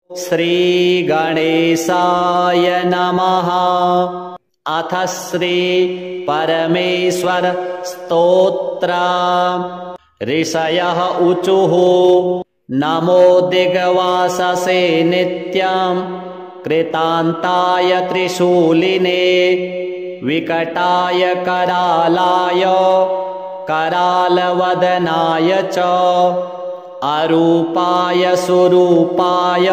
श्रीगणेशाय नमः। अथ श्री परमेश्वर स्तोत्र। ऋषयः ऊचुः नमो दिग्वाससे नित्यं कृतान्ताय त्रिशूलिने विकटाय करालाय करालवदनाय च अरूपाय सुरूपाय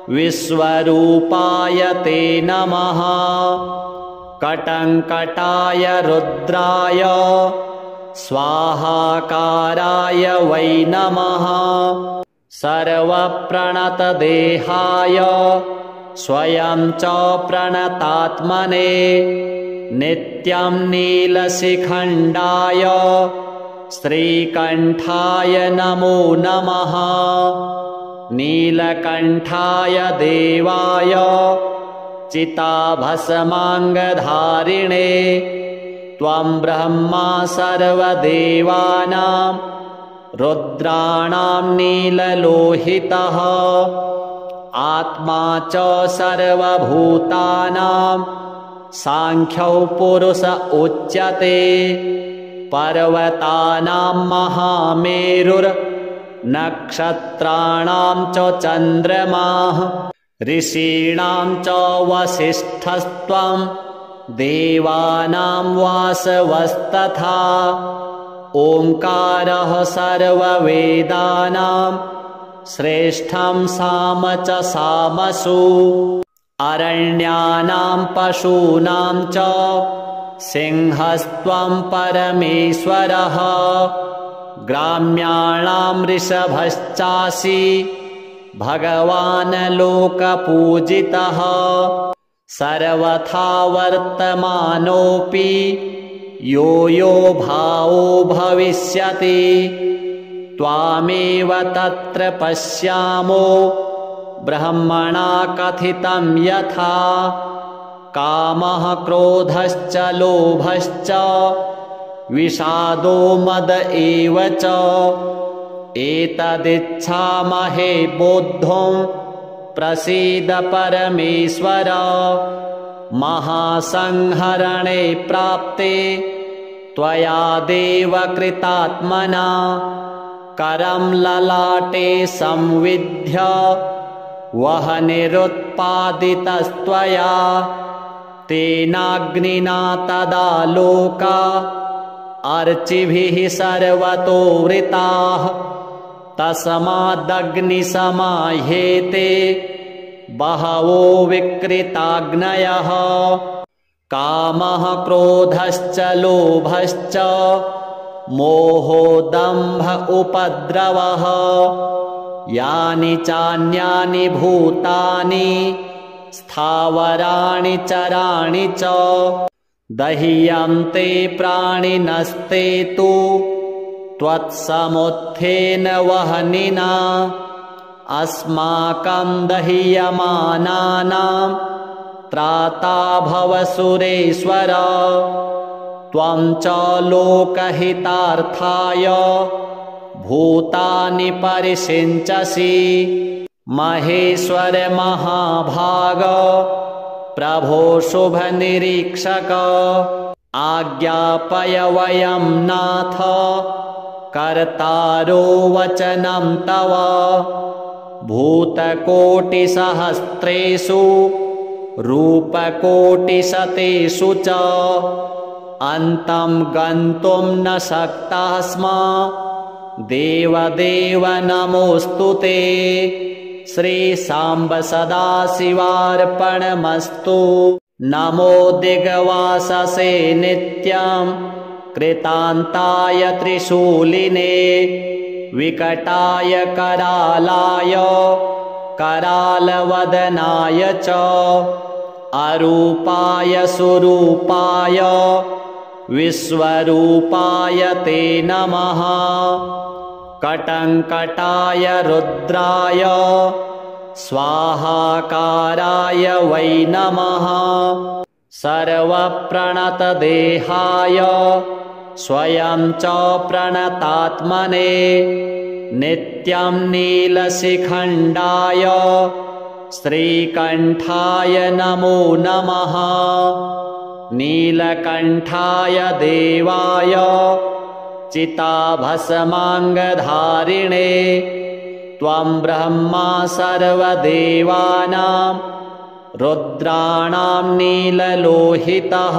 विश्वरूपाय ते नमः। कटङ्कटाय रुद्राय स्वाहाकाराय वै नमः। सर्वप्रणतदेहाय स्वयं च प्रणतात्मने नित्यं नीलशिखण्डाय श्रीकण्ठाय नमो नमः। नीलकण्ठाय देवाय चिताभस्माङ्गधारिणे त्वं ब्रह्मा सर्वदेवानां रुद्राणां नीललोहितः आत्मा च सर्वभूतानां सांख्यो पुरुष उच्यते। पर्वतानां महामेरुर्नक्षत्राणां च चन्द्रमाः ऋषीणां च वसिष्ठस्त्वं देवानां वासवस्तथा। ओंकारः सर्ववेदानां श्रेष्ठं साम च सामसु। अरण्यानां पशूनां च सिंहस्त्वं परमेश्वरः। ग्राम्याणां ऋषभश्चासि भगवान् लोकपूजितः। सर्वथा वर्तमानोऽपि यो यो भावो भविष्यति त्वामेव तत्र पश्यामो ब्रह्मणा कथितं यथा। कामः क्रोधश्च लोभश्च विषादो मद एव च एतदिच्छामहे बोद्धुं प्रसीद परमेश्वर। महासंहरणे प्राप्ते त्वया देव कृतात्मना करं ललाटे संविद्य वह्निरुत्पादितस्त्वया तेनाग्निना तदा लोका अर्चिभिः सर्वतो वृताः। तस्मादग्निसमाह्येते बहवो विकृताग्नयः। कामः क्रोधश्च लोभश्च मोहो दम्भ उपद्रवः यानि चान्यानि भूतानि स्थावराणि चराणि च दह्यन्ते प्राणिनस्ते तु त्वत्समुत्थेन वह्निना। अस्माकं दह्यमानानां त्राता भव सुरेश्वर। त्वं च लोकहितार्थाय भूतानि परिषिञ्चसि। महेश्वर महाभाग प्रभो शुभनिरीक्षक आज्ञापय वयं नाथ कर्तारो वचनं तव। भूतकोटिसहस्रेषु रूपकोटिशतेषु च अन्तं गन्तुं न शक्तः स्म। देवदेव नमोऽस्तु ते। श्रीसाम्ब सदाशिवार्पणमस्तु। नमो दिग्वाससे नित्यं कृतान्ताय त्रिशूलिने विकटाय करालाय करालवदनाय च अरूपाय सुरूपाय विश्वरूपाय ते नमः। कटङ्कटाय रुद्राय स्वाहाकाराय वै नमः। सर्वप्रणतदेहाय स्वयं च प्रणतात्मने नित्यं नीलशिखण्डाय श्रीकण्ठाय नमो नमः। नीलकण्ठाय देवाय चिताभस्माङ्गधारिणे त्वं ब्रह्मा सर्वदेवानां रुद्राणां नीललोहितः।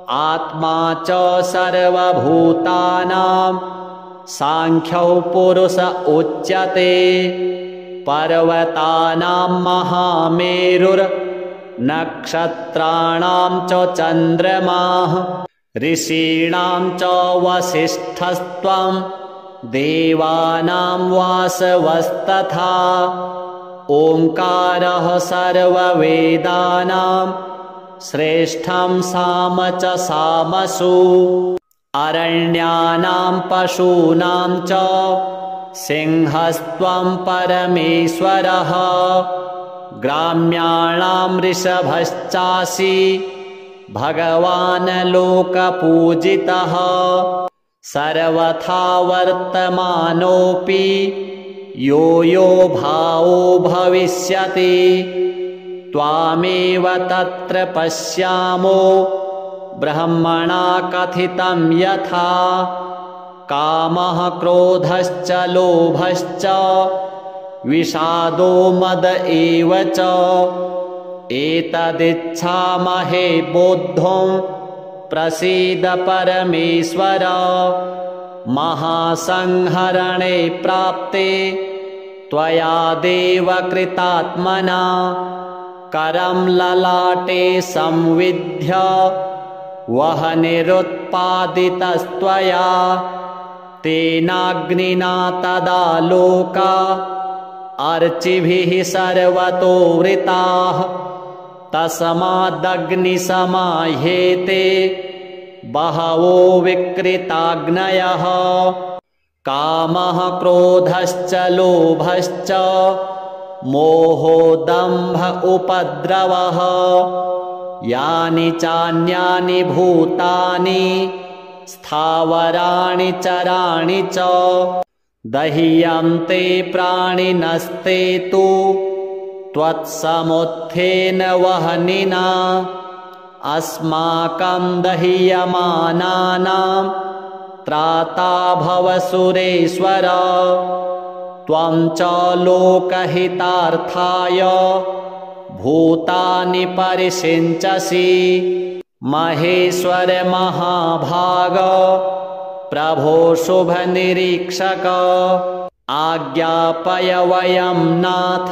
आत्मा च सर्वभूतानां साङ्ख्यौ पुरुष उच्यते। पर्वतानां महामेरुर्नक्षत्राणां च चन्द्रमाः ऋषीणां च वसिष्ठस्त्वं देवानां वासवस्तथा। ओङ्कारः सर्ववेदानां श्रेष्ठं साम च सामसु। अरण्यानां पशूनां च सिंहस्त्वं परमेश्वरः। ग्राम्याणां ऋषभश्चासि भगवान् लोकपूजितः। सर्वथा वर्तमानोऽपि यो यो भावो भविष्यति। त्वामेव तत्र पश्यामो ब्रह्मणा कथितं यथा। कामः क्रोधश्च लोभश्च विषादो मद एव च। एतदिच्छामहे बोद्धुं प्रसीद परमेश्वर। महासंहरणे प्राप्ते त्वया देव कृतात्मना। करं ललाटे संविद्य वह्निरुत्पादितस्त्वया। तेनाग्निना तदा लोका अर्चिभिः सर्वतो वृताः। तस्मादग्निसमाह्येते बहवो विकृताग्नयः। कामः क्रोधश्च लोभश्च मोहो दम्भ उपद्रवः। यानि चान्यानि भूतानि स्थावराणि चराणि च दह्यन्ते प्राणिनस्ते तु त्वत्समुत्थेन वह्निना। अस्माकं दह्यमानानां त्राता भव सुरेश्वर। त्वं च लोकहितार्थाय भूतानि परिषिञ्चसि। महेश्वर महाभाग प्रभो शुभनिरीक्षक। आज्ञापय वयं नाथ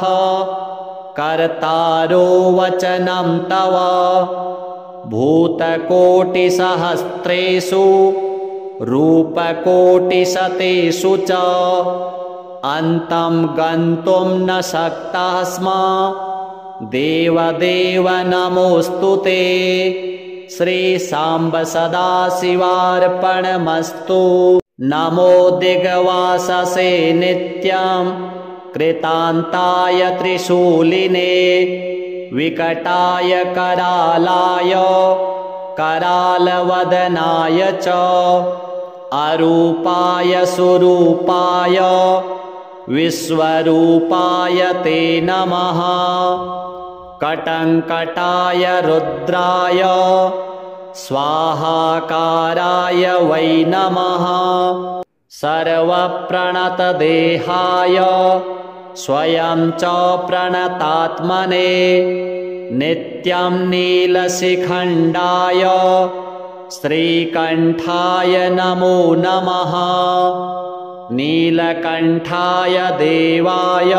कर्तारो वचनं तव। भूतकोटिसहस्रेषु रूपकोटिशतेषु च अन्तं गन्तुं न शक्तः स्म। देवदेव नमोऽस्तु ते। श्रीसाम्ब सदाशिवार्पणमस्तु। नमो दिग्वाससे नित्यं कृतान्ताय त्रिशूलिने। विकटाय करालाय करालवदनाय च। अरूपाय सुरूपाय विश्वरूपाय ते नमः। कटङ्कटाय रुद्राय स्वाहाकाराय वै नमः। सर्वप्रणतदेहाय स्वयं च प्रणतात्मने। नित्यं नीलशिखण्डाय श्रीकण्ठाय नमो नमः। नीलकण्ठाय देवाय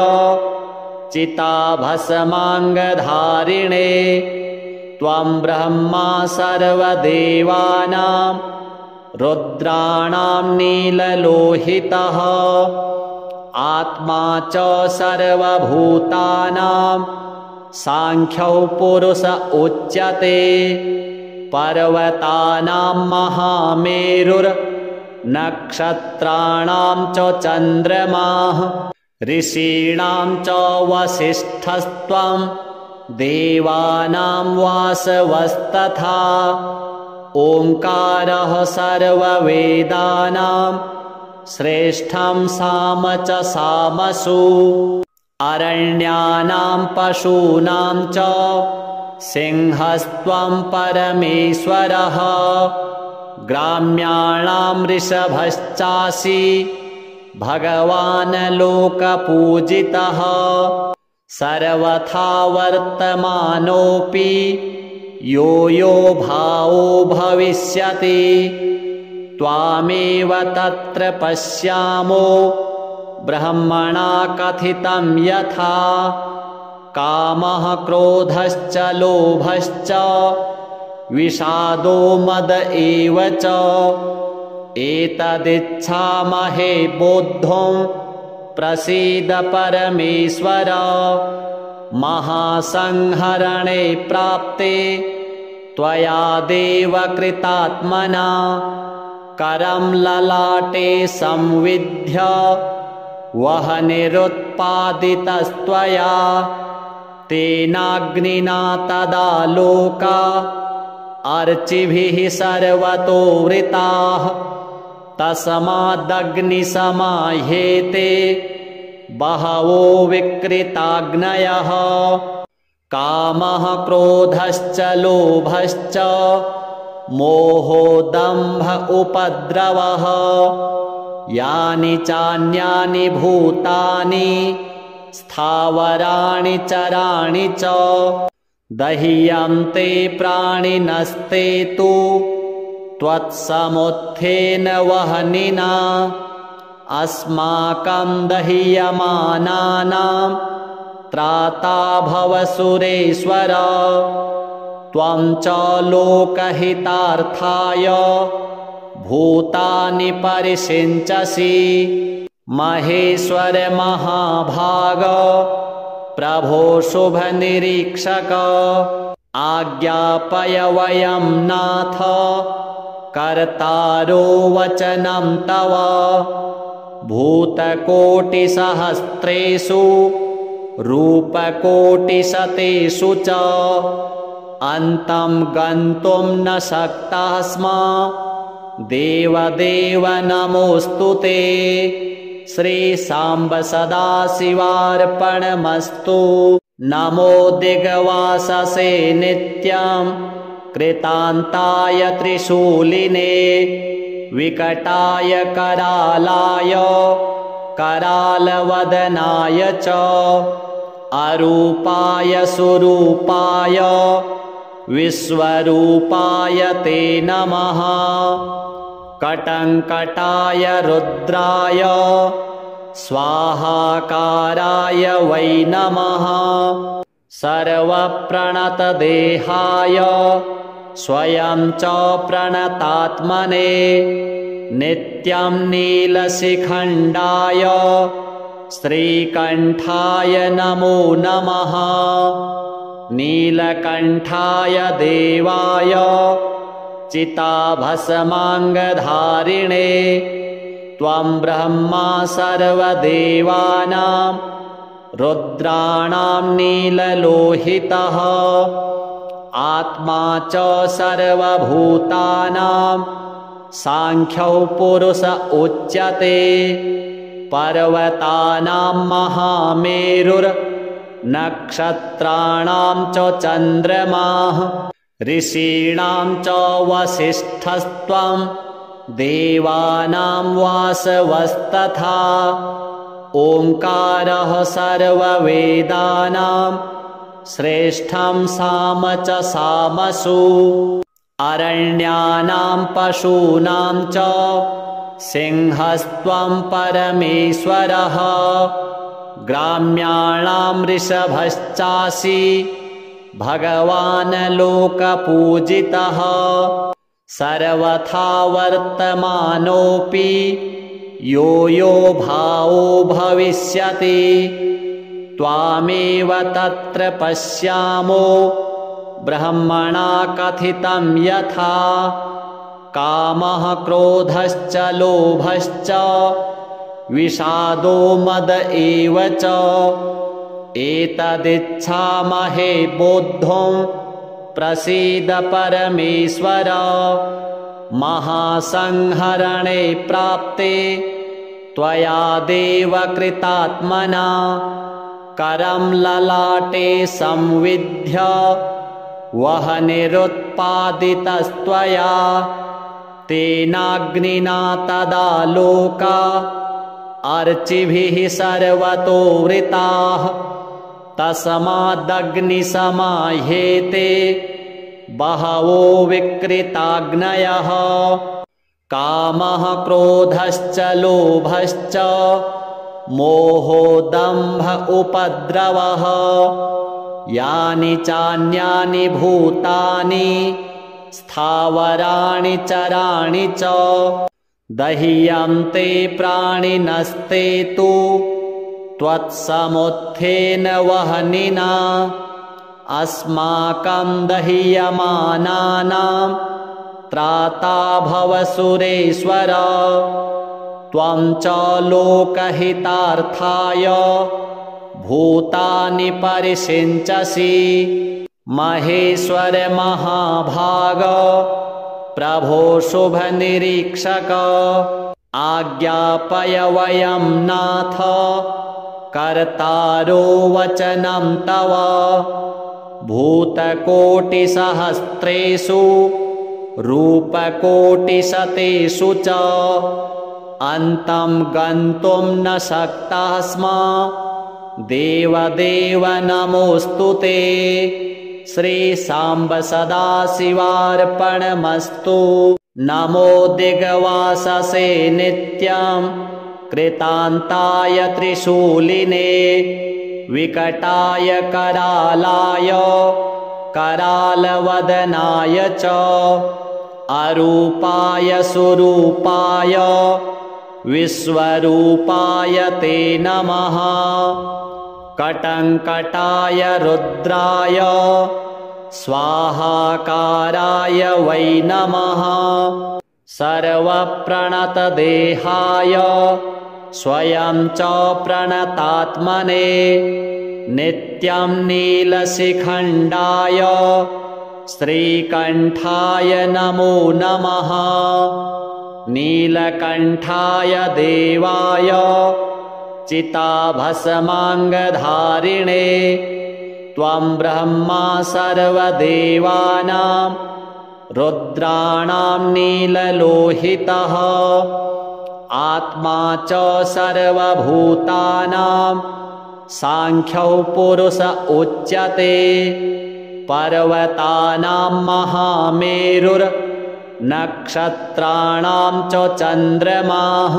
चिताभस्माङ्गधारिणे त्वं ब्रह्मा सर्वदेवानां रुद्राणां नीललोहितः। आत्मा च सर्वभूतानां साङ्ख्यौ पुरुष उच्यते। पर्वतानां महामेरुर्नक्षत्राणां च चन्द्रमाः ऋषीणां च वसिष्ठस्त्वं देवानां वासवस्तथा। ओङ्कारः सर्ववेदानां श्रेष्ठं साम च सामसु अरण्यानां पशूनां च सिंहस्त्वं परमेश्वरः ग्राम्याणां ऋषभश्चासि भगवान् लोकपूजितः सर्वथा वर्तमानोऽपि यो यो भावो भविष्यति त्वामेव तत्र पश्यामो ब्रह्मणा कथितं यथा कामः क्रोधश्च लोभश्च विषादो मद एव च एतदिच्छामहे बोद्धुं प्रसीद परमेश्वर महासंहरणे प्राप्ते त्वया देव कृतात्मना करं ललाटे संविद्य वह्निरुत्पादितस्त्वया तेनाग्निना तदा लोका अर्चिभिः सर्वतो वृताः तस्मादग्निसमाह्येते बहवो विकृताग्नयः कामः क्रोधश्च लोभश्च मोहो दम्भ उपद्रवः यानि चान्यानि भूतानि स्थावराणि चराणि च दह्यन्ते प्राणिनस्ते तु त्वत्समुत्थेन वह्निना अस्माकं दह्यमानानां त्राता भव सुरेश्वर त्वं च लोकहितार्थाय भूतानि परिषिञ्चसि महेश्वर महाभाग प्रभो शुभनिरीक्षक आज्ञापय वयं नाथ कर्तारो वचनं तव भूतकोटिसहस्रेषु रूपकोटिशतेषु च अन्तं गन्तुं न शक्ताः स्मः देवदेव नमोऽस्तु ते श्रीसाम्ब सदाशिवार्पणमस्तु नमो दिग्वाससे नित्यं कृतान्ताय त्रिशूलिने विकटाय करालाय करालवदनाय च अरूपाय सुरूपाय विश्वरूपाय ते नमः कटङ्कटाय रुद्राय स्वाहाकाराय वै नमः सर्वप्रणतदेहाय स्वयं च प्रणतात्मने नित्यं नीलशिखण्डाय श्रीकण्ठाय नमो नमः नीलकण्ठाय देवाय चिताभस्माङ्गधारिणे त्वं ब्रह्मा सर्वदेवानां रुद्राणां नीललोहितः आत्मा च सर्वभूतानां सांख्यौ पुरुष उच्यते पर्वतानां महामेरुर्नक्षत्राणां च चन्द्रमाः ऋषीणां च वसिष्ठस्त्वं देवानां वासवस्तथा ओंकारः सर्ववेदानां श्रेष्ठं साम च सामसु अरण्यानां पशूनां च सिंहस्त्वं परमेश्वरः ग्राम्याणां ऋषभश्चासि भगवान् लोकपूजितः सर्वथा वर्तमानोऽपि यो यो भावो भविष्यति त्वामेव तत्र पश्यामो ब्रह्मणा कथितं यथा कामः क्रोधश्च लोभश्च विषादो मद एव च एतदिच्छामहे बोद्धुं प्रसीद परमेश्वर महासंहरणे प्राप्ते त्वया देव कृतात्मना करं ललाटे संविद्य वह्निरुत्पादितस्त्वया तेनाग्निना तदा लोका अर्चिभिः सर्वतो वृताः तस्मादग्निसमाह्येते बहवो विकृताग्नयः कामः क्रोधश्च लोभश्च मोहो दम्भ उपद्रवः यानि चान्यानि भूतानि स्थावराणि चराणि च दह्यन्ते प्राणिनस्ते तु त्वत्समुत्थेन वह्निना अस्माकं दह्यमानानां त्राता भव सुरेश्वर त्वं च लोकहितार्थाय भूतानि परिषिञ्चसि महेश्वर महाभाग प्रभो शुभनिरीक्षक आज्ञापय वयं नाथ कर्तारो वचनं तव भूतकोटिसहस्रेषु रूपकोटिशतेषु च अन्तं गन्तुं न शक्ताः स्मः देवदेव नमोऽस्तु ते श्रीसाम्ब सदाशिवार्पणमस्तु नमो दिग्वाससे नित्यं कृतान्ताय त्रिशूलिने विकटाय करालाय करालवदनाय च अरूपाय सुरूपाय विश्वरूपाय ते नमः कटङ्कटाय रुद्राय स्वाहाकाराय वै नमः सर्वप्रणतदेहाय स्वयं च प्रणतात्मने नित्यं नीलशिखण्डाय श्रीकण्ठाय नमो नमः नीलकण्ठाय देवाय चिताभस्माङ्गधारिणे त्वं ब्रह्मा सर्वदेवानां रुद्राणां नीललोहितः आत्मा च सर्वभूतानां सांख्यौ पुरुष उच्यते पर्वतानां महामेरुर्नक्षत्राणां च चन्द्रमाः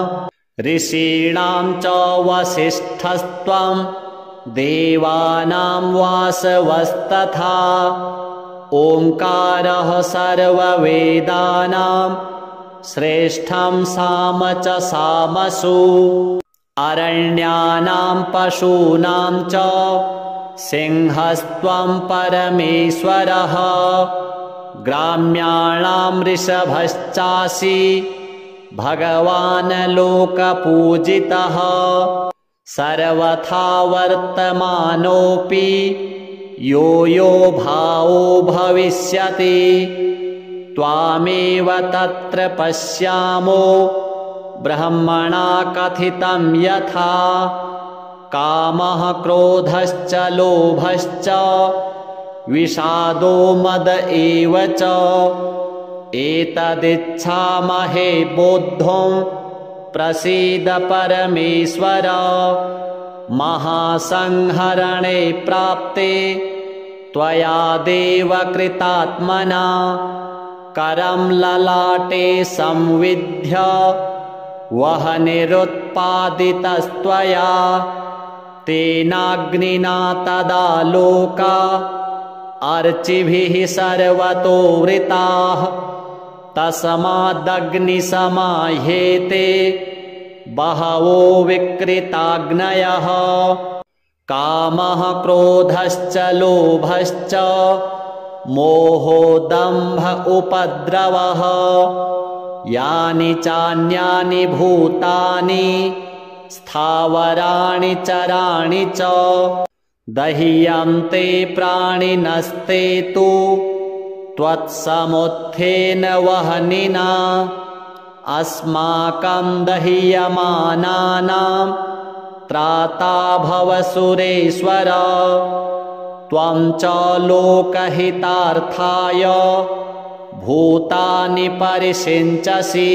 ऋषीणां च वसिष्ठस्त्वं देवानां वासवस्तथा ओङ्कारः सर्ववेदानां श्रेष्ठं साम च सामसु अरण्यानां पशूनां च सिंहस्त्वं परमेश्वरः ग्राम्याणां ऋषभश्चासि भगवान् लोकपूजितः सर्वथा वर्तमानोऽपि यो यो भावो भविष्यति त्वामेव तत्र पश्यामो ब्रह्मणा कथितं यथा कामः क्रोधश्च लोभश्च विषादो मद एव च एतदिच्छामहे बोद्धुं प्रसीद परमेश्वर महासंहरणे प्राप्ते त्वया देव कृतात्मना करं ललाटे संविद्य वह्निरुत्पादितस्त्वया तेनाग्निना तदा लोका अर्चिभिः सर्वतो वृताः तस्मादग्निसमाह्येते बहवो विकृताग्नयः कामः क्रोधश्च लोभश्च मोहो दम्भ उपद्रवः यानि चान्यानि भूतानि स्थावराणि चराणि च दह्यन्ते प्राणिनस्ते तु त्वत्समुत्थेन वह्निना अस्माकं दह्यमानानां त्राता भव सुरेश्वर। त्वं च लोकहितार्थाय भूतानि परिषिञ्चसि।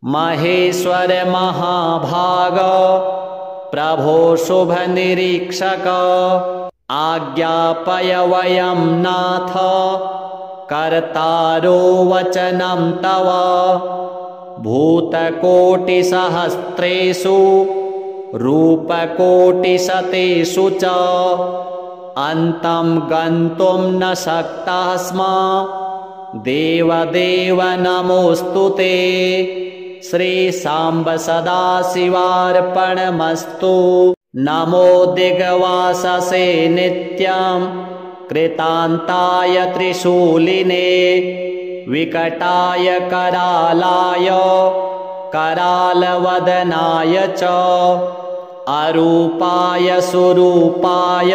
महेश्वर महाभाग प्रभो शुभनिरीक्षक आज्ञापय वयं नाथ कर्तारो वचनं तव। भूतकोटिसहस्रेषु रूपकोटिशतेषु च अन्तं गन्तुं न शक्ताः स्म। देवदेव नमोऽस्तु ते। श्रीसाम्ब सदाशिवार्पणमस्तु। नमो दिग्वाससे नित्यं कृतान्ताय त्रिशूलिने विकटाय करालाय करालवदनाय च अरूपाय सुरूपाय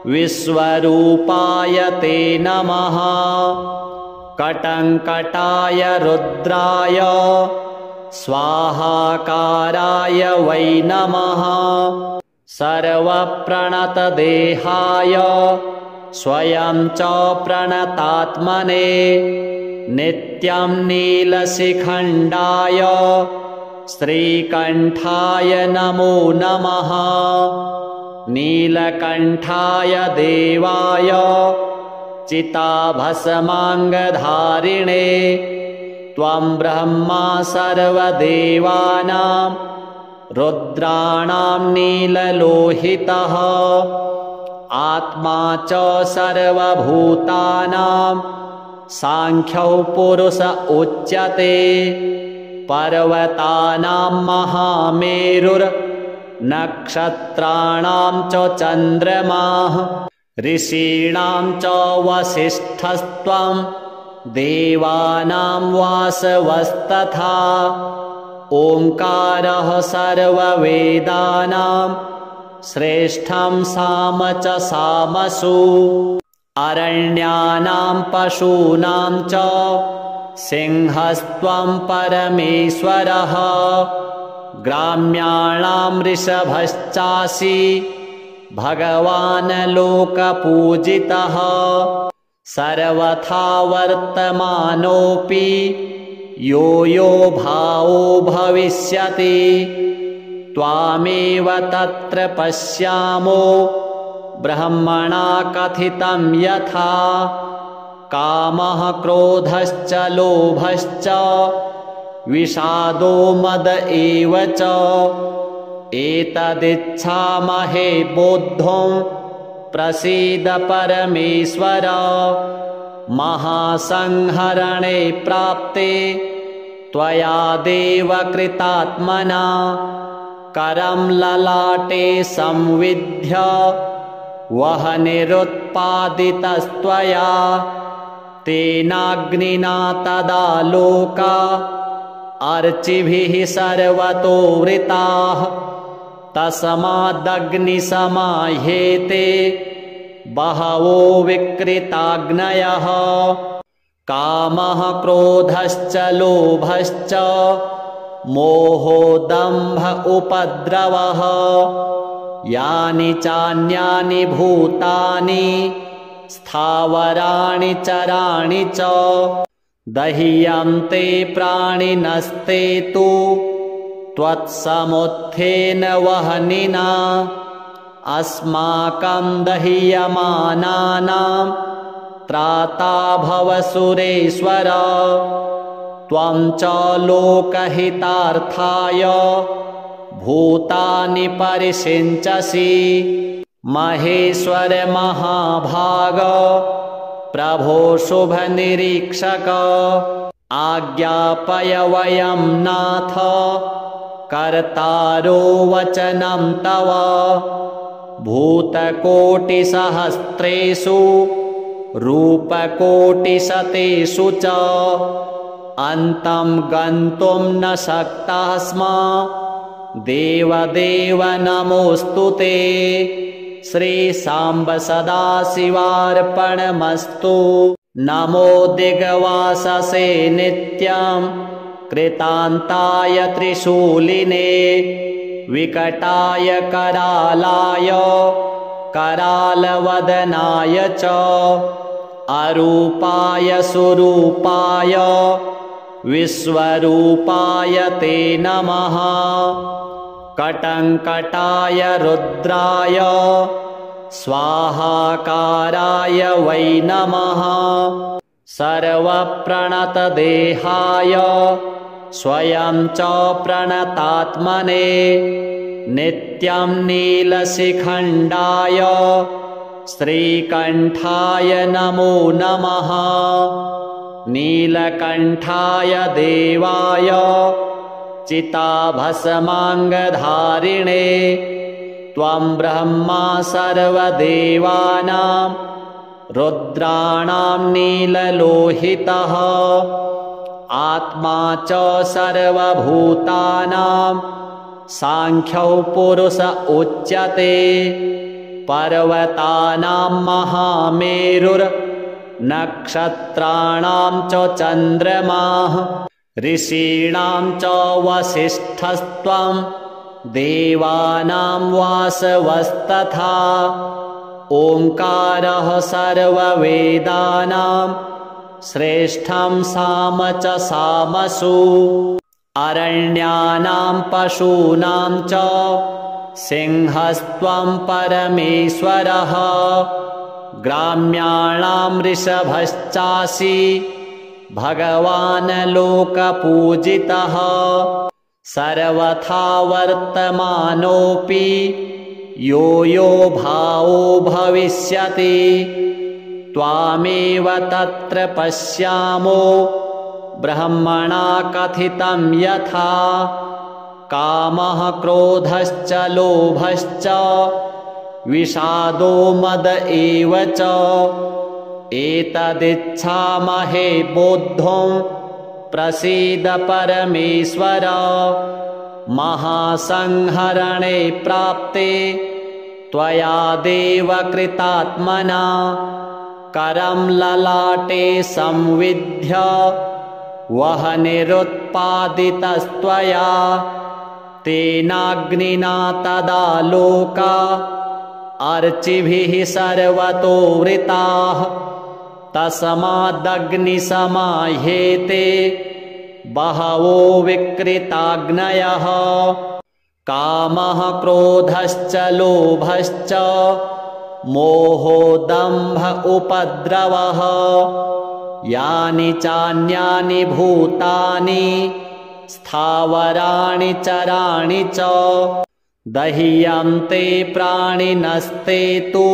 विश्वरूपाय ते नमः। कटङ्कटाय रुद्राय स्वाहाकाराय वै नमः। सर्वप्रणतदेहाय स्वयं च प्रणतात्मने नित्यं नीलशिखण्डाय श्रीकण्ठाय नमो नमः। नीलकण्ठाय देवाय चिताभस्माङ्गधारिणे त्वं ब्रह्मा सर्वदेवानां रुद्राणां नीललोहितः। आत्मा च सर्वभूतानां साङ्ख्यो पुरुष उच्यते। पर्वतानां महामेरुर्नक्षत्राणां च चन्द्रमाः ऋषीणां च वसिष्ठस्त्वं देवानां वासवस्तथा। ओङ्कारः सर्ववेदानां श्रेष्ठं साम च सामसु। अरण्यानां पशूनां च सिंहस्त्वं परमेश्वरः। ग्राम्याणां ऋषभश्चासि भगवान् लोकपूजितः। सर्वथा वर्तमानोऽपि यो यो भावो भविष्यति त्वामेव तत्र पश्यामो ब्रह्मणा कथितं यथा। कामः क्रोधश्च लोभश्च विषादो मद एव च एतदिच्छामहे बोद्धुं प्रसीद परमेश्वर। महासंहरणे प्राप्ते त्वया देव कृतात्मना करं ललाटे संविद्य वह्निरुत्पादितस्त्वया। तेनाग्निना तदा लोका अर्चिभिः सर्वतो वृताः। तस्मादग्निसमाह्येते बहवो विकृताग्नयः। कामः क्रोधश्च लोभश्च मोहो दम्भ उपद्रवः। यानि चान्यानि भूतानि स्थावराणि चराणि च दह्यन्ते प्राणिनस्ते तु त्वत्समुत्थेन वह्निना। अस्माकं दह्यमानानां त्राता भव सुरेश्वर। त्वं च लोकहितार्थाय भूतानि परिषिञ्चसि। महेश्वर महाभाग प्रभो शुभनिरीक्षक आज्ञापय वयं नाथ कर्तारो वचनं तव। भूतकोटिसहस्रेषु रूपकोटिशतेषु च अन्तं गन्तुं न शक्ताः स्म। देवदेव नमोऽस्तु ते। श्रीसाम्ब सदाशिवार्पणमस्तु। नमो दिग्वाससे नित्यं कृतान्ताय त्रिशूलिने विकटाय करालाय करालवदनाय च अरूपाय सुरूपाय विश्वरूपाय ते नमः। कटङ्कटाय रुद्राय स्वाहाकाराय वै नमः। सर्वप्रणतदेहाय स्वयं च प्रणतात्मने नित्यं नीलशिखण्डाय श्रीकण्ठाय नमो नमः। नीलकण्ठाय देवाय चिताभस्माङ्गधारिणे त्वं ब्रह्मा सर्वदेवानां रुद्राणां नीललोहितः आत्मा च सर्वभूतानां सांख्यौ पुरुष उच्यते। पर्वतानां महामेरुर्नक्षत्राणां च चन्द्रमाः ऋषीणां च वसिष्ठस्त्वं देवानां वासवस्तथा। ओंकारः सर्ववेदानां श्रेष्ठं साम च सामसु। अरण्यानां पशूनां च सिंहस्त्वं परमेश्वरः। ग्राम्याणां ऋषभश्चासि भगवान् लोकपूजितः। सर्वथा वर्तमानोऽपि यो यो भावो भविष्यति त्वामेव तत्र पश्यामो ब्रह्मणा कथितं यथा। कामः क्रोधश्च लोभश्च विषादो मद एव च एतदिच्छामहे बोद्धुं प्रसीद परमेश्वर। महासंहरणे प्राप्ते त्वया देव कृतात्मना करं ललाटे संविद्य वह्निरुत्पादितस्त्वया तेनाग्निना तदा लोका अर्चिभिः सर्वतो वृताः। तस्मादग्निसमाह्येते बहवो विकृताग्नयः। कामः क्रोधश्च लोभश्च मोहो दम्भ उपद्रवः यानि चान्यानि भूतानि स्थावराणि चराणि च दह्यन्ते प्राणिनस्ते तु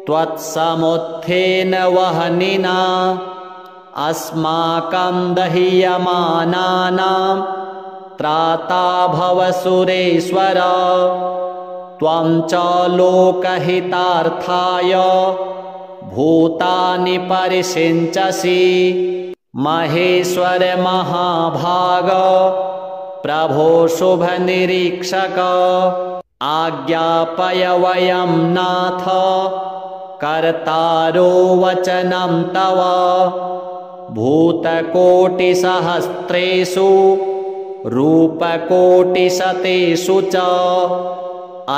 त्वत्समुत्थेन वह्निना। अस्माकं दह्यमानानां त्राता भव सुरेश्वर। त्वं च लोकहितार्थाय भूतानि परिषिञ्चसि। महेश्वर महाभाग प्रभो शुभनिरीक्षक आज्ञापय वयं नाथ कर्तारो वचनं तव। भूतकोटिसहस्रेषु रूपकोटिशतेषु च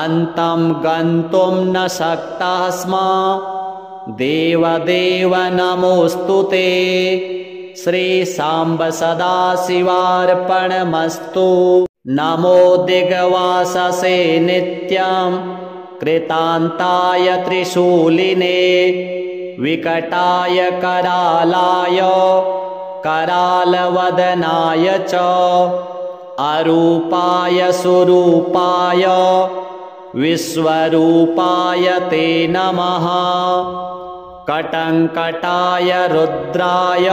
अन्तं गन्तुं न शक्ताः स्मः। देवदेव नमोऽस्तु ते। श्री सांब सदाशिवार्पणमस्तु। नमो दिग्वाससे नित्यं कृतान्ताय त्रिशूलिने विकटाय करालाय करालवदनाय च अरूपाय सुरूपाय विश्वरूपाय ते नमः। कटङ्कटाय रुद्राय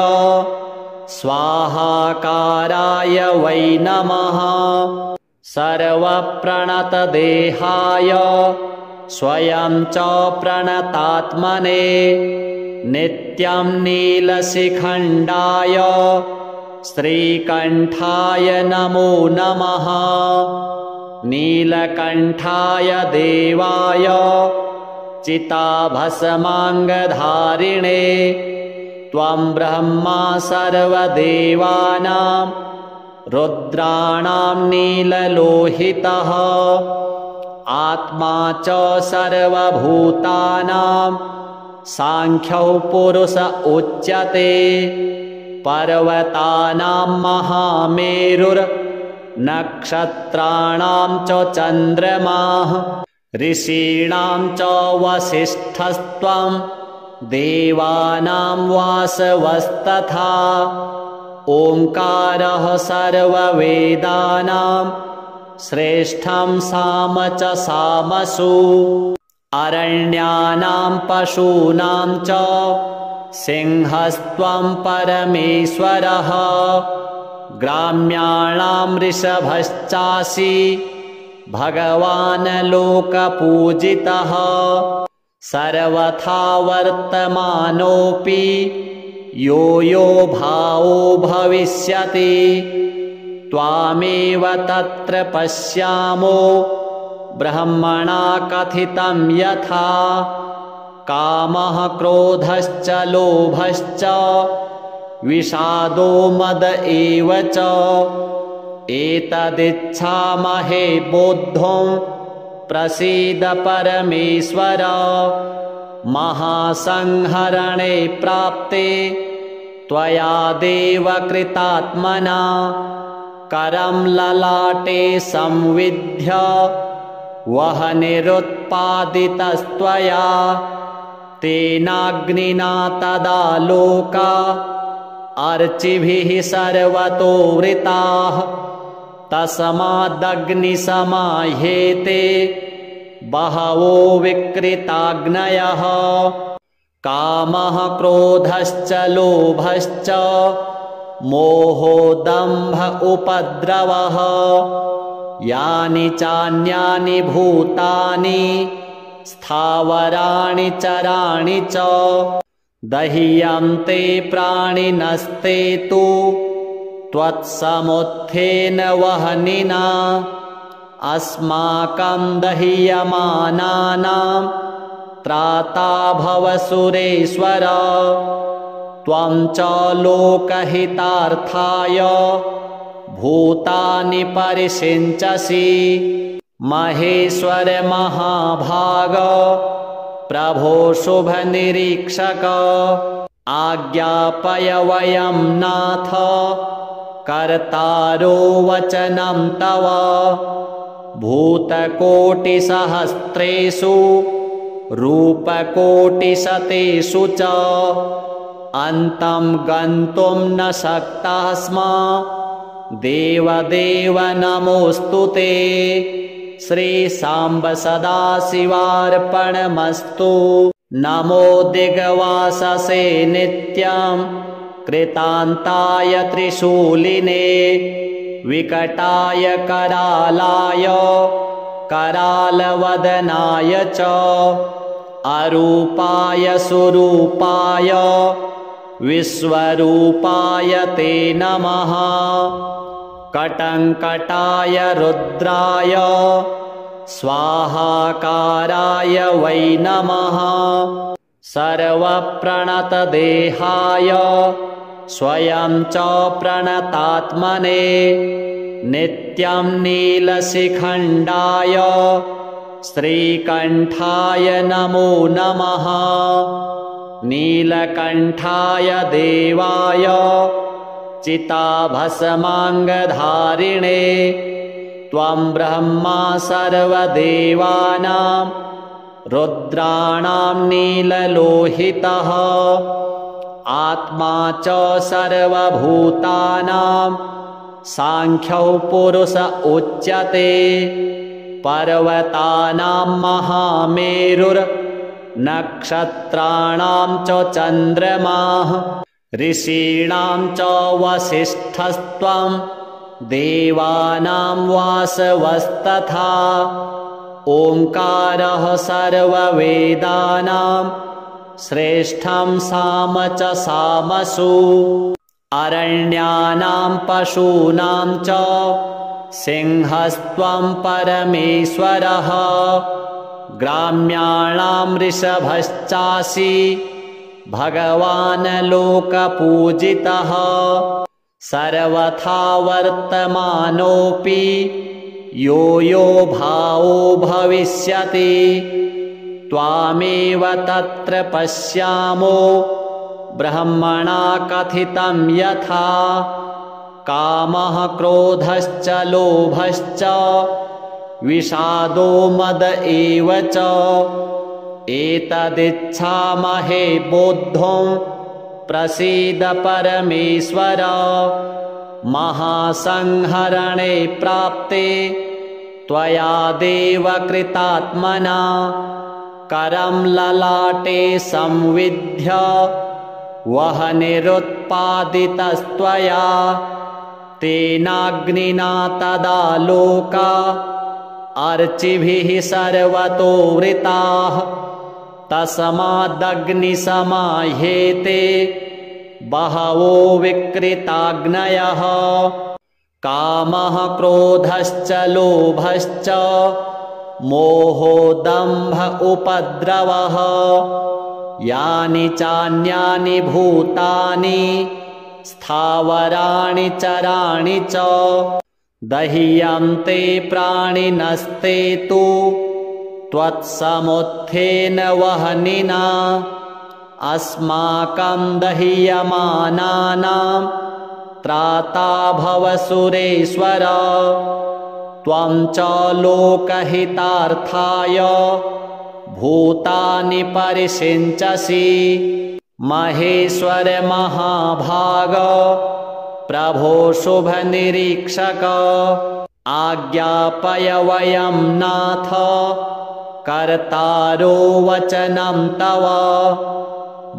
स्वाहाकाराय वै नमः। सर्वप्रणतदेहाय स्वयं च प्रणतात्मने नित्यं नीलशिखण्डाय श्रीकण्ठाय नमो नमः। नीलकण्ठाय देवाय चिताभस्माङ्गधारिणे त्वं ब्रह्मा सर्वदेवानां रुद्राणां नीललोहितः आत्मा च सर्वभूतानां सांख्यौ पुरुष उच्यते पर्वतानां महामेरुर्नक्षत्राणां च चन्द्रमाः ऋषीणां च वसिष्ठस्त्वं देवानां वासवस्तथा ओंकारः सर्ववेदानां श्रेष्ठं साम च सामसु अरण्यानां पशूनां च सिंहस्त्वं परमेश्वरः ग्राम्याणां ऋषभश्चासि भगवान् लोकपूजितः सर्वथा वर्तमानोऽपि यो यो भावो भविष्यति त्वामेव तत्र पश्यामो ब्रह्मणा कथितं यथा कामः क्रोधश्च लोभश्च विषादो मद एव च एतदिच्छामहे बोद्धुं प्रसीद परमेश्वर महासंहरणे प्राप्ते त्वया देव कृतात्मना करं ललाटे संविद्य वह्निरुत्पादितस्त्वया तेनाग्निना तदा लोका अर्चिभिः सर्वतो वृताः तस्मादग्निसमाह्येते बहवो विकृताग्नयः कामः क्रोधश्च लोभश्च मोहो दम्भ उपद्रवः यानि चान्यानि भूतानि स्थावराणि चराणि च दह्यन्ते प्राणिनस्ते तु त्वत्समुत्थेन वह्निना अस्माकं दह्यमानानां त्राता भव सुरेश्वर त्वं च लोकहितार्थाय भूतानि परिषिञ्चसि महेश्वर महाभाग प्रभो शुभनिरीक्षक आज्ञापय वयं नाथ कर्तारो वचनं तव भूतकोटिसहस्रेषु रूपकोटिशतेषु च अन्तं गन्तुं न शक्ताः स्मः देवदेव नमोऽस्तु ते श्रीसाम्ब सदाशिवार्पणमस्तु नमो दिग्वाससे नित्यं कृतान्ताय त्रिशूलिने विकटाय करालाय करालवदनाय च अरूपाय सुरूपाय विश्वरूपाय ते नमः कटङ्कटाय रुद्राय स्वाहाकाराय वै नमः सर्वप्रणतदेहाय स्वयं च प्रणतात्मने नित्यं नीलशिखण्डाय श्रीकण्ठाय नमो नमः नीलकण्ठाय देवाय चिताभस्माङ्गधारिणे त्वं ब्रह्मा सर्वदेवानां रुद्राणां नीललोहितः आत्मा च सर्वभूतानां सांख्यौ पुरुष उच्यते पर्वतानां महामेरुर्नक्षत्राणां च चन्द्रमाः ऋषीणां च वसिष्ठस्त्वं देवानां वासवस्तथा ओंकारः सर्ववेदानां श्रेष्ठं साम च सामसु अरण्यानां पशूनां च सिंहस्त्वं परमेश्वरः ग्राम्याणां ऋषभश्चासि भगवान् लोकपूजितः सर्वथा वर्तमानोऽपि यो यो भावो भविष्यति त्वामेव तत्र पश्यामो ब्रह्मणा कथितं यथा कामः क्रोधश्च लोभश्च विषादो मद एव च एतदिच्छामहे बोद्धुं प्रसीद परमेश्वर महासंहरणे प्राप्ते त्वया देव कृतात्मना करं ललाटे संविद्य वह्निरुत्पादितस्त्वया तेनाग्निना तदा लोका अर्चिभिः सर्वतो वृताः तस्मादग्निसमाह्येते बहवो विकृताग्नयः कामः क्रोधश्च लोभश्च मोहो दम्भ उपद्रवः यानि चान्यानि भूतानि स्थावराणि चराणि च दह्यन्ते प्राणिनस्ते तु त्वत्समुत्थेन वह्निना अस्माकं दह्यमानानां त्राता भव सुरेश्वर त्वं च लोकहितार्थाय भूतानि परिषिञ्चसि महेश्वर महाभाग प्रभो शुभनिरीक्षक आज्ञापय वयं नाथ कर्तारो वचनं तव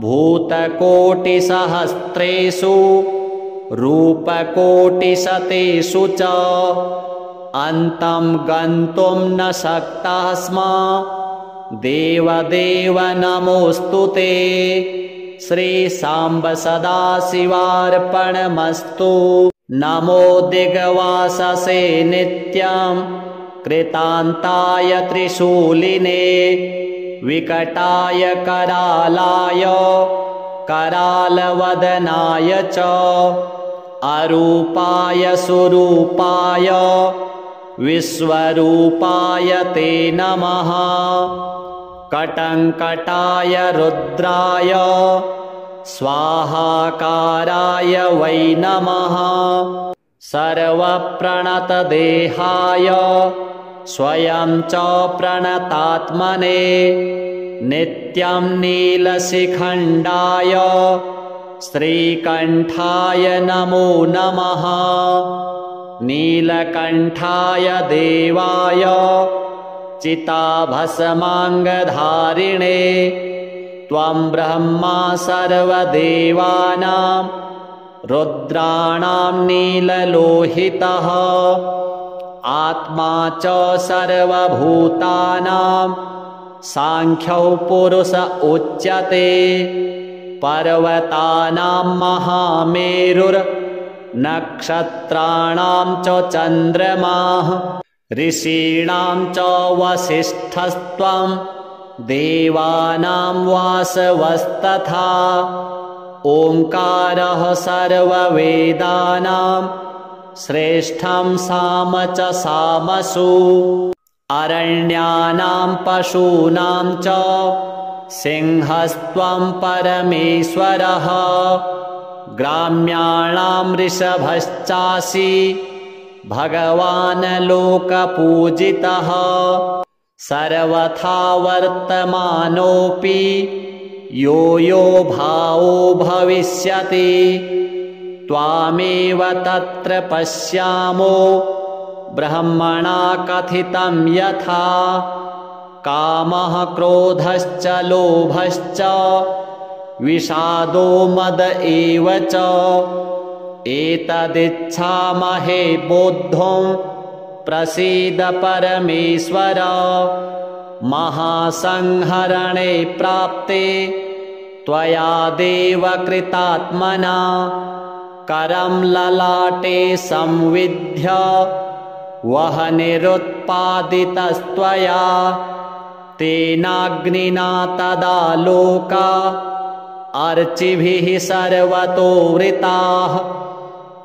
भूतकोटिसहस्रेषु रूपकोटिशतेषु च अन्तं गन्तुं न शक्ताः स्मः देवदेव नमोऽस्तु ते श्रीसाम्ब सदाशिवार्पणमस्तु नमो दिग्वाससे नित्यं कृतान्ताय त्रिशूलिने विकटाय करालाय करालवदनाय च अरूपाय सुरूपाय विश्वरूपाय ते नमः कटङ्कटाय रुद्राय स्वाहाकाराय वै नमः सर्वप्रणतदेहाय स्वयं च प्रणतात्मने नित्यं नीलशिखण्डाय श्रीकण्ठाय नमो नमः नीलकण्ठाय देवाय चिताभस्माङ्गधारिणे त्वं ब्रह्मा सर्वदेवानां रुद्राणां नीललोहितः आत्मा च सर्वभूतानां सांख्यो पुरुष उच्यते पर्वतानां महामेरुर्नक्षत्राणां च चन्द्रमाः ऋषीणां च वसिष्ठस्त्वं देवानां वासवस्तथा ओंकारः सर्ववेदानां श्रेष्ठं साम च सामसु अरण्यानां पशूनां च सिंहस्त्वं परमेश्वरः ग्राम्याणां ऋषभश्चासि भगवान् लोकपूजितः सर्वथा वर्तमानोऽपि यो यो भावो भविष्यति त्वामेव तत्र पश्यामो ब्रह्मणा कथितं यथा कामः क्रोधश्च लोभश्च विषादो मद एव च एतदिच्छामहे बोद्धुं प्रसीद परमेश्वर महासंहरणे प्राप्ते त्वया देव कृतात्मना करं ललाटे संविद्य वह्निरुत्पादितस्त्वया तेनाग्निना तदा लोका अर्चिभिः सर्वतो वृताः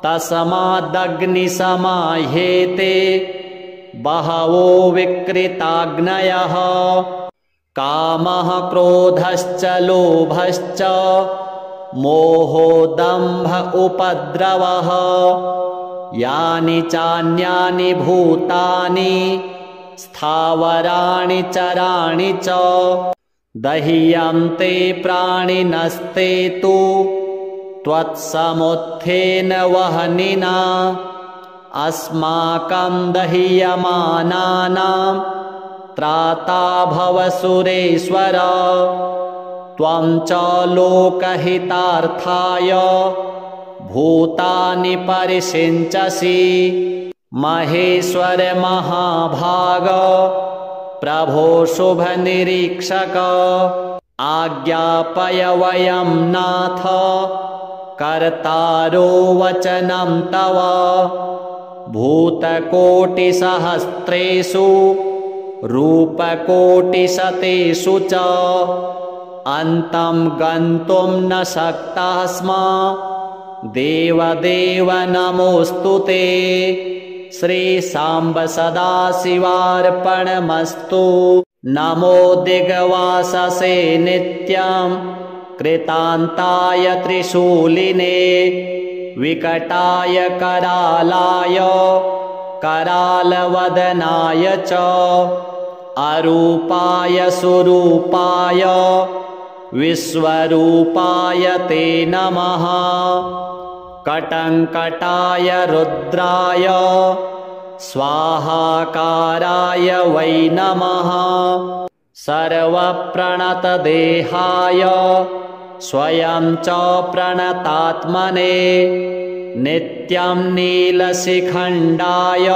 तस्मादग्निसमाह्येते बहवो विकृताग्नयः कामः क्रोधश्च लोभश्च मोहो दम्भ उपद्रवः यानि चान्यानि भूतानि स्थावराणि चराणि च दह्यन्ते प्राणिनस्ते तु त्वत्समुत्थेन वह्निना अस्माकं दह्यमानानां त्राता भव सुरेश्वर त्वं च लोकहितार्थाय भूतानि परिषिञ्चसि महेश्वर महाभाग प्रभो शुभनिरीक्षक आज्ञापय वयं नाथ कर्तारो वचनं तव भूतकोटिसहस्रेषु रूपकोटिशतेषु च अन्तं गन्तुं न शक्ताः स्म देवदेव नमोऽस्तु ते श्रीसाम्ब सदाशिवार्पणमस्तु नमो दिग्वाससे नित्यं कृतान्ताय त्रिशूलिने विकटाय करालाय करालवदनाय च अरूपाय सुरूपाय विश्वरूपाय ते नमः कटङ्कटाय रुद्राय स्वाहाकाराय वै नमः सर्वप्रणतदेहाय स्वयं च प्रणतात्मने नित्यं नीलशिखण्डाय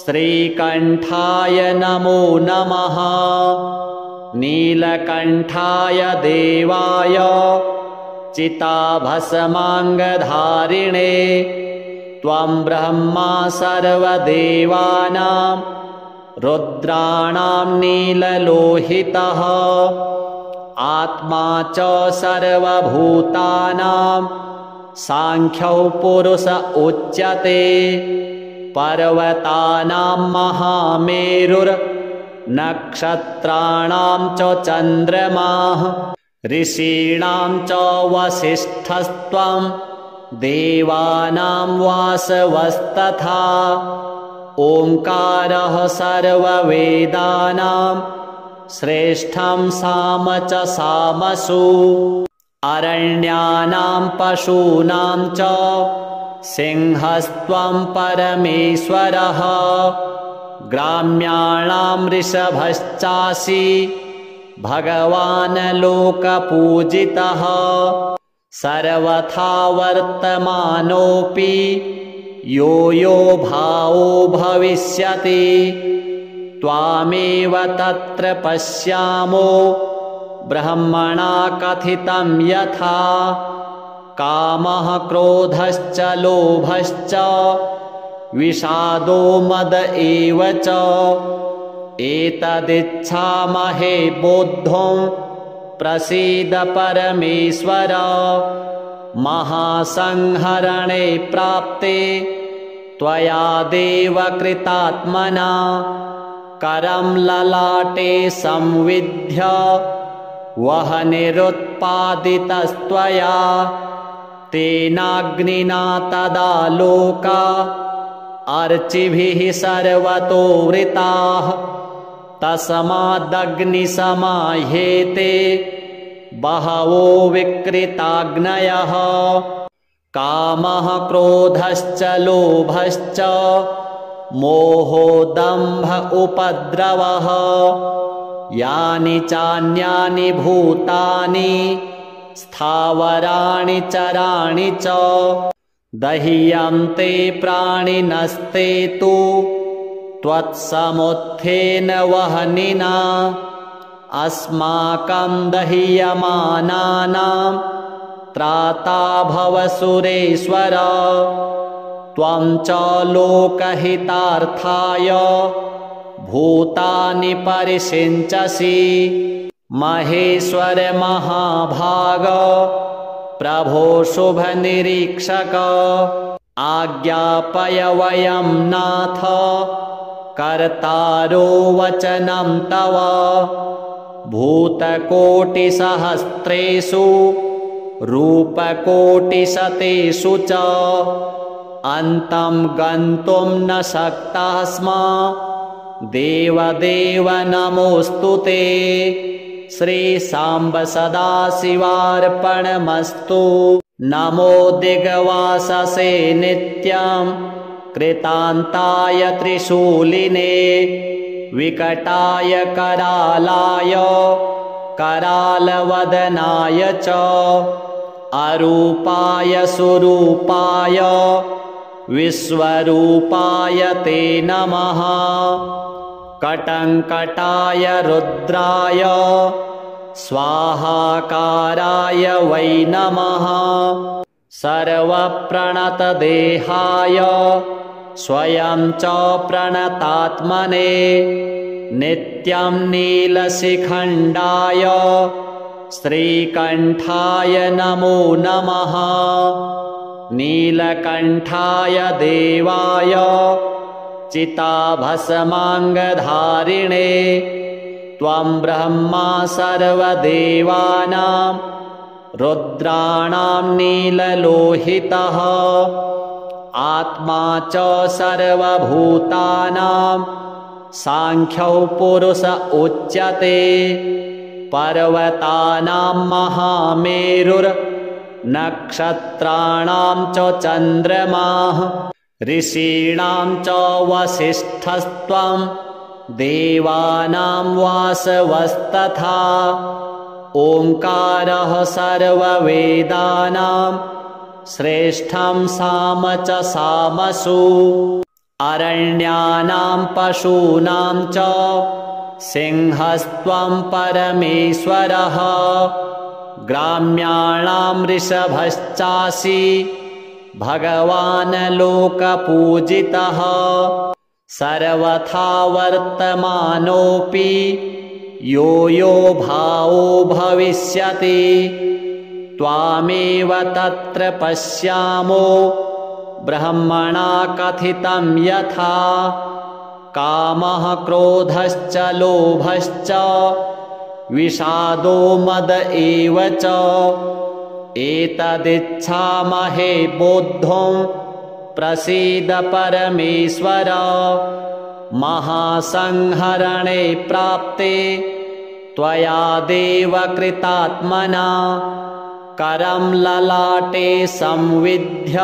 श्रीकण्ठाय नमो नमः नीलकण्ठाय देवाय चिताभस्माङ्गधारिणे त्वं ब्रह्मा सर्वदेवानां रुद्राणां नीललोहितः आत्मा च सर्वभूतानां सांख्यौ पुरुष उच्यते पर्वतानां महामेरुर्नक्षत्राणां च चन्द्रमाः ऋषीणां च वसिष्ठस्त्वं देवानां वासवस्तथा ओंकारः सर्ववेदानां श्रेष्ठं साम च सामसु अरण्यानां पशूनां च सिंहस्त्वं परमेश्वरः ग्राम्याणां ऋषभश्चासि भगवान् लोकपूजितः सर्वथा वर्तमानोऽपि यो यो भावो भविष्यति त्वामेव तत्र पश्यामो ब्रह्मणा कथितं यथा कामः क्रोधश्च लोभश्च विषादो मद एव च एतदिच्छामहे बोद्धुं प्रसीद परमेश्वर महासंहरणे प्राप्ते त्वया देव कृतात्मना करं ललाटे संविद्य वह्निरुत्पादितस्त्वया तेनाग्निना तदा लोका अर्चिभिः सर्वतो वृताः तस्मादग्निसमाह्येते बहवो विकृताग्नयः कामः क्रोधश्च लोभश्च मोहो दम्भ उपद्रवः यानि चान्यानि भूतानि स्थावराणि चराणि च दह्यन्ते प्राणिनस्ते तु त्वत्समुत्थेन वह्निना अस्माकं दह्यमानानां त्राता भव सुरेश्वर त्वं च लोकहितार्थाय भूतानि परिषिञ्चसि महेश्वर महाभाग प्रभो शुभनिरीक्षक आज्ञापय वयं नाथ कर्तारो वचनं तव भूतकोटिसहस्रेषु रूपकोटिशतेषु च अन्तं गन्तुं न शक्तः स्म देवदेव नमोऽस्तु ते। श्रीसाम्ब सदाशिवार्पणमस्तु। नमो दिग्वाससे नित्यं कृतान्ताय त्रिशूलिने विकटाय करालाय करालवदनाय च अरूपाय सुरूपाय विश्वरूपाय ते नमः। कटङ्कटाय रुद्राय स्वाहाकाराय वै नमः। सर्वप्रणतदेहाय स्वयं च प्रणतात्मने नित्यं नीलशिखण्डाय श्रीकण्ठाय नमो नमः। नीलकण्ठाय देवाय चिताभस्माङ्गधारिणे त्वं ब्रह्मा सर्वदेवानां रुद्राणां नीललोहितः आत्मा च सर्वभूतानां साङ्ख्यो पुरुष उच्यते। पर्वतानां महामेरुर्नक्षत्राणां च चन्द्रमाः ऋषीणां च वसिष्ठस्त्वं देवानां वासवस्तथा। ओङ्कारः सर्ववेदानां श्रेष्ठं साम च सामसु। अरण्यानां पशूनां च सिंहस्त्वं परमेश्वरः ग्राम्याणां ऋषभश्चासि भगवान् लोकपूजितः। सर्वथा वर्तमानोऽपि यो यो भावो भविष्यति त्वामेव तत्र पश्यामो ब्रह्मणा कथितं यथा। कामः क्रोधश्च लोभश्च विषादो मद एव च एतदिच्छामहे बोद्धुं प्रसीद परमेश्वर। महासंहरणे प्राप्ते त्वया देव कृतात्मना करं ललाटे संविद्य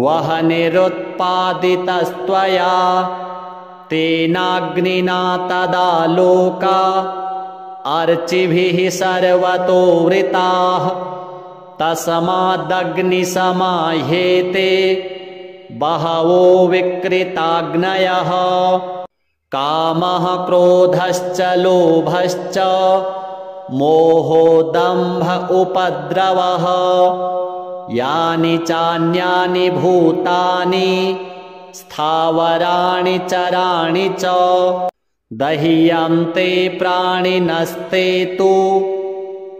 वह्निरुत्पादितस्त्वया तेनाग्निना तदा लोका अर्चिभिः सर्वतो वृताः। तस्मादग्निसमाह्येते बहवो विकृताग्नयः। कामः क्रोधश्च लोभश्च मोहो दम्भ उपद्रवः यानि चान्यानि भूतानि स्थावराणि चराणि च दह्यन्ते प्राणिनस्ते तु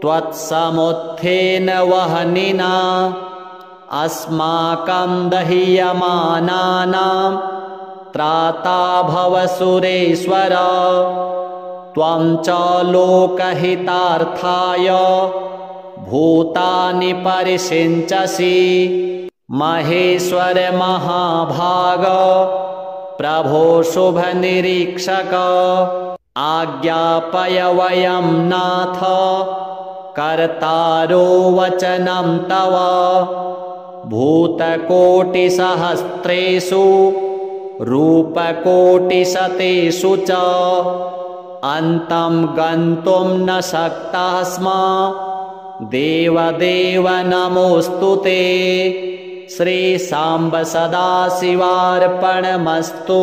त्वत्समुत्थेन वह्निना। अस्माकं दह्यमानानां त्राता भव सुरेश्वर। त्वं च लोकहितार्थाय भूतानि परिषिञ्चसि। महेश्वर महाभाग प्रभो शुभनिरीक्षक आज्ञापय वयं नाथ कर्तारो वचनं तव। भूतकोटिसहस्रेषु रूपकोटिशतेषु च अन्तं गन्तुं न शक्तः स्म देवदेव नमोऽस्तु ते। श्रीसाम्ब सदाशिवार्पणमस्तु।